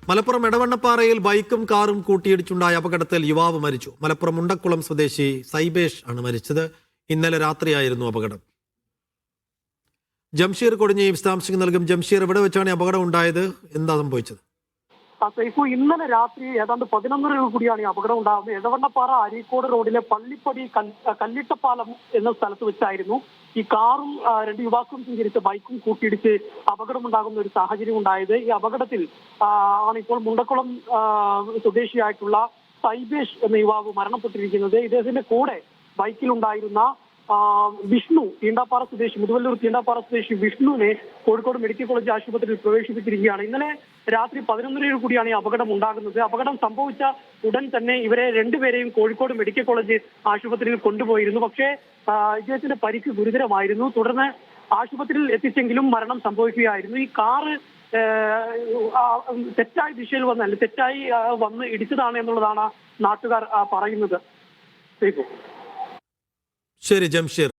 മലപ്പുറം എടവണ്ണപ്പാറയിൽ ബൈക്കും കാറും കൂട്ടിയിടിച്ചുണ്ടായ അപകടത്തിൽ യുവാവ് മരിച്ചു. മലപ്പുറം മുണ്ടക്കുളം സ്വദേശി സൈബേഷ് ആണ് മരിച്ചത്. ഇന്നലെ രാത്രിയായിരുന്നു അപകടം. ജംഷീർ കൊടിഞ്ഞി വിശദാംശങ്ങൾ നൽകും. ജംഷീർ, എവിടെ വെച്ചാണ് അപകടം ഉണ്ടായത്? എന്താ സംഭവിച്ചത്? സൈഫു, ഇന്നലെ രാത്രി ഏതാണ്ട് 11:30 കൂടിയാണ് ഈ അപകടം ഉണ്ടാകുന്നത്. എടവണ്ണപ്പാറ അരീക്കോട് റോഡിലെ പള്ളിപ്പടി കല്ലിട്ടപ്പാലം എന്ന സ്ഥലത്ത് വെച്ചായിരുന്നു ഈ കാറും രണ്ട് യുവാക്കളും സഞ്ചരിച്ച ബൈക്കും കൂട്ടിയിടിച്ച് അപകടമുണ്ടാകുന്ന ഒരു സാഹചര്യം ഉണ്ടായത്. ഈ അപകടത്തിൽ ആണ് ഇപ്പോൾ മുണ്ടക്കുളം സ്വദേശിയായിട്ടുള്ള സൈബേഷ് എന്ന യുവാവ് മരണപ്പെട്ടിരിക്കുന്നത്. ഇദ്ദേഹത്തിന്റെ കൂടെ ബൈക്കിലുണ്ടായിരുന്ന വിഷ്ണു, തീണ്ടാപ്പാറ സ്വദേശി, മുതുവല്ലൂർ തീണ്ടാപ്പാറ സ്വദേശി വിഷ്ണുവിനെ കോഴിക്കോട് മെഡിക്കൽ കോളേജ് ആശുപത്രിയിൽ പ്രവേശിപ്പിച്ചിരിക്കുകയാണ്. ഇന്നലെ രാത്രി 11:30 കൂടിയാണ് ഈ അപകടം ഉണ്ടാകുന്നത്. അപകടം സംഭവിച്ച ഉടൻ തന്നെ ഇവരെ രണ്ടുപേരെയും കോഴിക്കോട് മെഡിക്കൽ കോളേജ് ആശുപത്രിയിൽ കൊണ്ടുപോയിരുന്നു. പക്ഷേ ഇദ്ദേഹത്തിന്റെ പരിക്ക് ഗുരുതരമായിരുന്നു. തുടർന്ന് ആശുപത്രിയിൽ എത്തിച്ചെങ്കിലും മരണം സംഭവിക്കുകയായിരുന്നു. ഈ കാറ് തെറ്റായ ദിശയിൽ തെറ്റായി വന്ന് ഇടിച്ചതാണ് എന്നുള്ളതാണ് നാട്ടുകാർ പറയുന്നത്. ശരി ജംഷീർ.